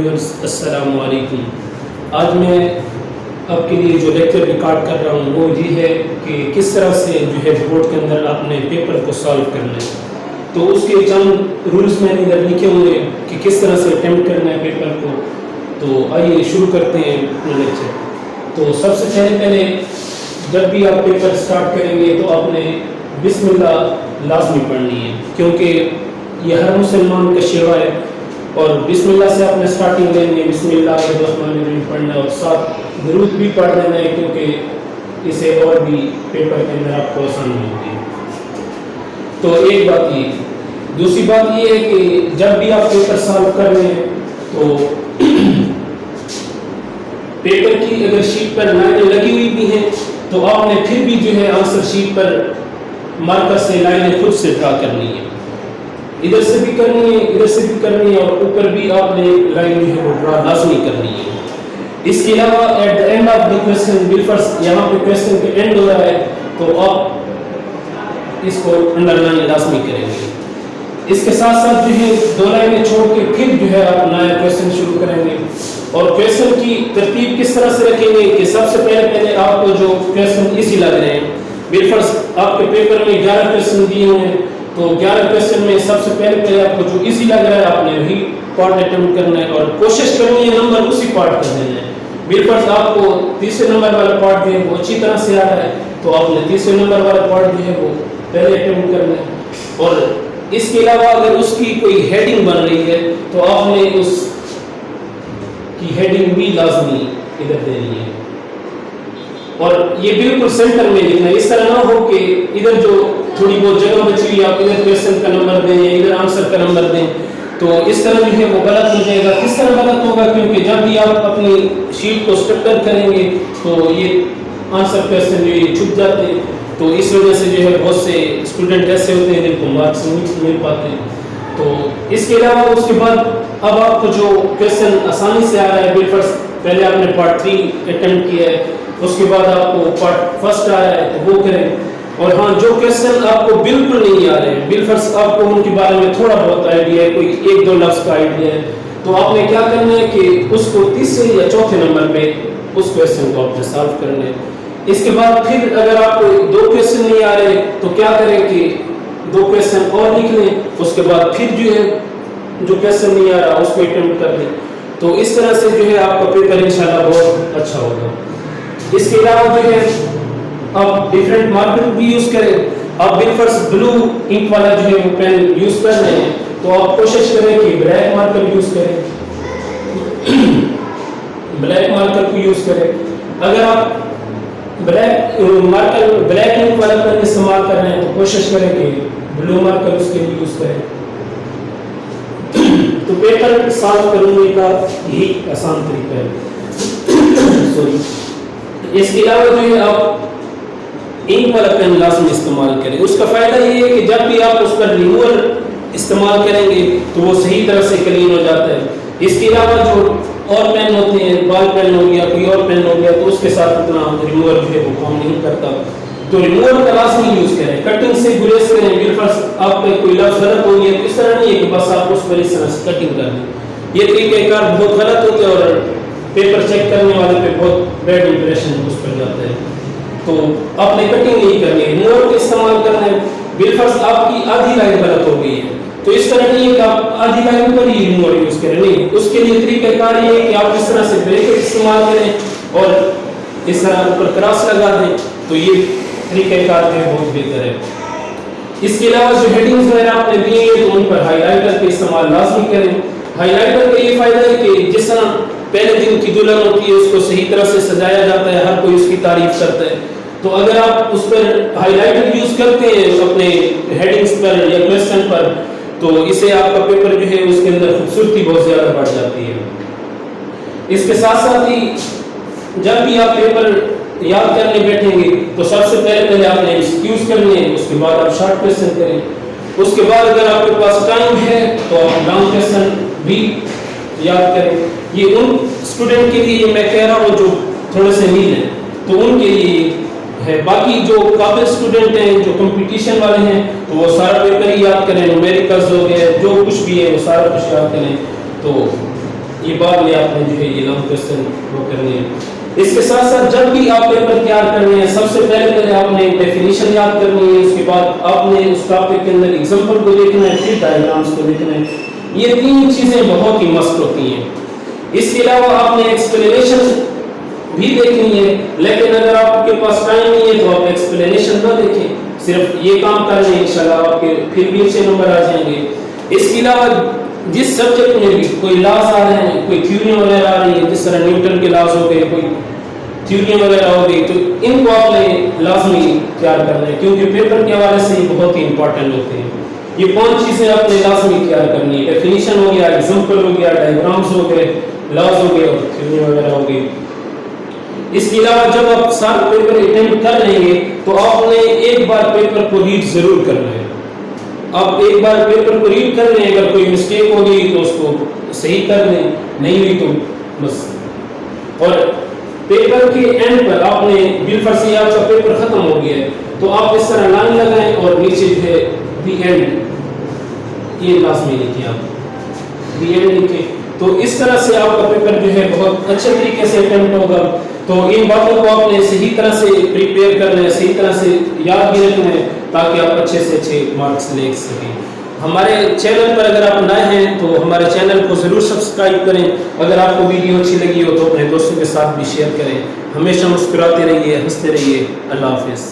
Viewers السلام علیکم. آج میں آپ کے لیے جو لیکچر ریکارڈ کر رہا ہوں وہ یہ ہے کہ کس طرح سے جو ہے بورڈ کے اندر اپنے پیپر کو سالو کرنا ہے. تو اس کے چند رولز میں نے ادھر لکھے ہوئے کہ کس طرح سے اٹیمپٹ کرنا ہے پیپر کو. تو آئیے شروع کرتے ہیں اپنا لیکچر. تو سب سے پہلے جب بھی آپ پیپر سٹارٹ کریں گے تو آپ نے بسم اللہ لازمی پڑھنی ہے، کیونکہ یہ ہر مسلمان کا شیوا ہے. اور بسم اللہ سے آپ نے سٹارٹنگ لینی ہے، بسم اللہ الرحمن الرحیم پڑھنا ہے، اور ساتھ درود بھی پڑھ دینا ہے کیونکہ اسے اور بھی پیپر کے اندر آپ کو آسانی ہوتی ہے. تو ایک بات یہ. دوسری بات یہ ہے کہ جب بھی آپ پیپر سالو کر رہے ہیں تو پیپر کی اگر شیٹ پر لائنیں لگی ہوئی بھی ہیں تو آپ نے پھر بھی جو ہے آنسر شیٹ پر مارکر سے لائنیں خود سے ڈرا کرنی ہے. ادھر سے بھی کرنی ہے، ادھر سے بھی کرنی ہے، اور اوپر بھی آپ نے لائن جو ہے وہ ڈرا لازمی کرنی ہے. اس کے علاوہ at the end of the question بالفرض یہاں پہ کوسچن کے اینڈ ہو رہا ہے تو آپ اس کو انڈر لائن لازمی کریں گے. اس کے ساتھ ساتھ جو ہے دو لائنیں چھوڑ کے پھر جو ہے آپ نیا کوسچن شروع کریں گے. اور کوسچن کی ترتیب کس طرح سے رکھیں گے کہ سب سے پہلے آپ کو جو کوسچن ایزی لگ رہے ہیں، بالفرض آپ کے پیپر میں 11 کوسچن دیے ہوئے ہیں تو 11 کوسچن میں سب سے پہلے آپ کو جو ایزی لگ رہا ہے آپ نے وہی پارٹ اٹیمپٹ کرنا ہے اور کوشش کرنی ہے نمبر اسی پارٹ کا دینا ہے. بالفرض آپ کو تیسرے نمبر والا پارٹ جو ہے وہ اچھی طرح سے آ رہا ہے تو آپ نے تیسرے نمبر والا پارٹ جو ہے وہ پہلے اٹیمپٹ کرنا ہے. اور اس کے علاوہ اگر اس کی کوئی ہیڈنگ بن رہی ہے تو آپ نے اس کی ہیڈنگ بھی لازمی ادھر دینی ہے. اور یہ بالکل سینٹر میں لکھنا ہے. اس طرح نہ ہو کہ ادھر جو تھوڑی بہت جگہ بچی ہوئی آپ ادھر کوسچن کا نمبر دیں یا ادھر آنسر کا نمبر دیں تو اس طرح جو ہے وہ غلط ہو جائے گا. کس طرح غلط ہوگا؟ کیونکہ جب بھی آپ اپنی شیٹ کو اسٹرکچر کریں گے تو یہ آنسر کوسچن جو یہ چھپ جاتے ہیں تو اس وجہ سے جو ہے بہت سے اسٹوڈنٹ ایسے ہوتے ہیں جن کو مارکس نہیں مل پاتے ہیں. تو اس کے علاوہ اس کے بعد اب آپ کو جو کوسچن آسانی سے آ رہا ہے، بالفرض پہلے آپ نے پارٹ 3 اٹیمپٹ کیا ہے، اس کے بعد آپ کو پارٹ فرسٹ آ رہا ہے تو وہ کریں. اور ہاں جو کوسچن آپ کو بالکل نہیں آ رہے ہیں، بالفرض آپ کو ان کے بارے میں تھوڑا بہت آئیڈیا ہے، کوئی 1-2 لفظ کا آئیڈیا ہے، تو آپ نے کیا کرنا ہے کہ اس کو تیسرے یا چوتھے نمبر پہ اس کوسچن کو آپ نے سالو کرنا ہے. اس کے بعد پھر اگر آپ کو 2 کوسچن نہیں آ رہے تو کیا کریں کہ 2 کوسچن اور لکھ لیں، اس کے بعد پھر جو ہے جو کوسچن نہیں آ رہا اس کو اٹیمپٹ کر لیں. تو اس طرح سے جو ہے آپ کا پیپر انشاءاللہ بہت اچھا ہوگا. اس کے علاوہ جو ہے آپ ڈیفرنٹ مارکر بھی یوز کریں. آپ بالفرض بلو انک والا جو ہے وہ پین یوز کر رہے ہیں تو آپ کوشش کریں کہ بلیک مارکر یوز کریں، بلیک مارکر کو یوز کریں. اگر آپ بلیک انک والا پین استعمال کر رہے ہیں تو کوشش کریں کہ بلو مارکر اس کے لیے یوز کریں. تو پیپر سالو کرنے کا یہی آسان طریقہ ہے. سوری. اس کے علاوہ جو ہے آپ انک والا پین لازمی استعمال کریں. اس کا فائدہ یہ ہے کہ جب بھی آپ اس پر ریموور استعمال کریں گے تو وہ صحیح طرح سے کلین ہو جاتا ہے. اس کے علاوہ جو اور پین ہوتے ہیں، بال پین ہو گیا، کوئی اور پین ہو گیا، تو اس کے ساتھ اتنا ریموور جو ہے وہ کام نہیں کرتا. تو ریموور کا لازمی یوز کریں. کٹنگ سے گریز کریں. بالفرض آپ کا کوئی لفظ غلط ہو گیا تو اس طرح نہیں ہے کہ بس آپ اس پر اس طرح سے کٹنگ کر دیں. یہ طریقہ کار بہت غلط ہوتے ہیں اور پیپر چیک کرنے والے پہ بہت بیڈ امپریشن اس پر جاتا ہے. تو آپ نے کٹنگ نہیں کرنی ہے، ریموور کا استعمال کرنا ہے. بالفرض آپ کی آدھی لائن غلط ہو گئی ہے تو اس طرح نہیں ہے کہ آپ آدھی لائن پر ہی ریموور یوز کریں. نہیں، اس کے لیے طریقہ کار یہ ہے کہ آپ اس طرح سے بریکٹ استعمال کریں اور اس طرح اوپر کراس لگا دیں. تو یہ طریقہ کار جو ہے بہت بہتر ہے. اس کے علاوہ جو ہیڈنگز وغیرہ آپ نے دیے ہیں تو ان پر ہائی لائٹر کا استعمال لازمی کریں. ہائی لائٹر کا یہ فائدہ ہے کہ جس طرح پہلے دن کی دلہن ہوتی ہے اس کو صحیح طرح سے سجایا جاتا ہے، ہر کوئی اس کی تعریف کرتا ہے. تو اگر آپ اس پر ہائی لائٹر یوز کرتے ہیں اپنے ہیڈنگز پر یا کوسچن پر تو اسے آپ کا پیپر جو ہے اس کے اندر خوبصورتی بہت زیادہ بڑھ جاتی ہے. اس کے ساتھ ساتھ ہی جب بھی آپ پیپر یاد کرنے بیٹھیں گے تو سب سے پہلے آپ نے ایکسکیوز کرنے ہیں، اس کے بعد آپ شارٹ کوسچن کریں. اس کے بعد اگر آپ کے پاس ٹائم ہے تو آپ لانگ کوسچن بھی یاد کریں. یہ ان اسٹوڈنٹ کے لیے میں کہہ رہا ہوں جو تھوڑے سے نیل ہیں تو ان کے لیے ہے. باقی جو قابل اسٹوڈنٹ ہیں جو کمپٹیشن والے ہیں تو وہ سارا پیپر ہی یاد کریں. نومیریکلز ہو گئے، جو کچھ بھی ہے وہ سارا کچھ یاد کریں. تو یہ بعد میں آپ نے جو ہے یہ لانگ کوشچن وہ کرنے ہیں۔ اس کے ساتھ ساتھ جب بھی آپ پیپر تیار کرنے ہیں سب سے پہلے آپ نے ڈیفینیشن یاد کرنی ہے، اس کے بعد آپ نے اس ٹاپک کے اندر ایگزامپل کو دیکھنا ہے، پھر ڈائیگرامس کو دیکھنا ہے۔ یہ تین چیزیں بہت ہی مست ہوتی ہیں۔ اس کے علاوہ آپ نے ایکسپلینیشن بھی دیکھنی ہے، لیکن اگر آپ کے پاس ٹائم نہیں ہے تو آپ ایکسپلینیشن نہ دیکھیں، صرف یہ کام کر لیں، انشاءاللہ آپ کے پھر بھی اچھے نمبر آ جائیں گے۔ اس کے علاوہ جس سبجیکٹ میں بھی کوئی لاز آ رہے ہیں، کوئی تھیوریاں وغیرہ آ رہی ہیں، جس طرح نیوٹن کے لاز ہو گئے، کوئی تھیوریاں وغیرہ ہو گئی، تو ان کو آپ نے لازمی تیار کرنا ہے، کیونکہ پیپر کے حوالے سے یہ بہت ہی امپورٹنٹ ہوتے ہیں۔ یہ 5 چیزیں آپ نے لازمی تیار کرنی ہے، ڈیفینیشن ہو گیا، ایگزامپل ہو گیا، ڈائیگرامز ہو گئے، لاز ہو گئے اور تھیوریاں وغیرہ ہو گئی۔ اس کے علاوہ جب آپ سارے پیپر اٹیمپٹ کر لیں گے تو آپ نے ایک بار پیپر کو ریڈ ضرور کرنا ہے۔ آپ ایک بار پیپر کو ریڈ کر لیں، اگر کوئی مسٹیک ہوگی تو اس کو صحیح کر لیں، نہیں ہوئی تو بس۔ اور پیپر کے اینڈ پر آپ نے بالفرض یہ آپ کا پیپر ختم ہو گیا ہے تو آپ اس طرح لائن لگائیں اور نیچے جو ہے دی اینڈ یہ لازمی لکھیں، آپ دی اینڈ لکھیں، تو اس طرح سے آپ کا پیپر جو ہے بہت اچھے طریقے سے اٹیمپٹ ہوگا۔ تو ان باتوں کو آپ نے صحیح طرح سے پریپیئر کرنا ہے، صحیح طرح سے یاد بھی رکھنا ہے تاکہ آپ اچھے سے اچھے مارکس لے سکیں۔ ہمارے چینل پر اگر آپ نئے ہیں تو ہمارے چینل کو ضرور سبسکرائب کریں۔ اگر آپ کو ویڈیو اچھی لگی ہو تو اپنے دوستوں کے ساتھ بھی شیئر کریں۔ ہمیشہ مسکراتے رہیے، ہنستے رہیے۔ اللہ حافظ۔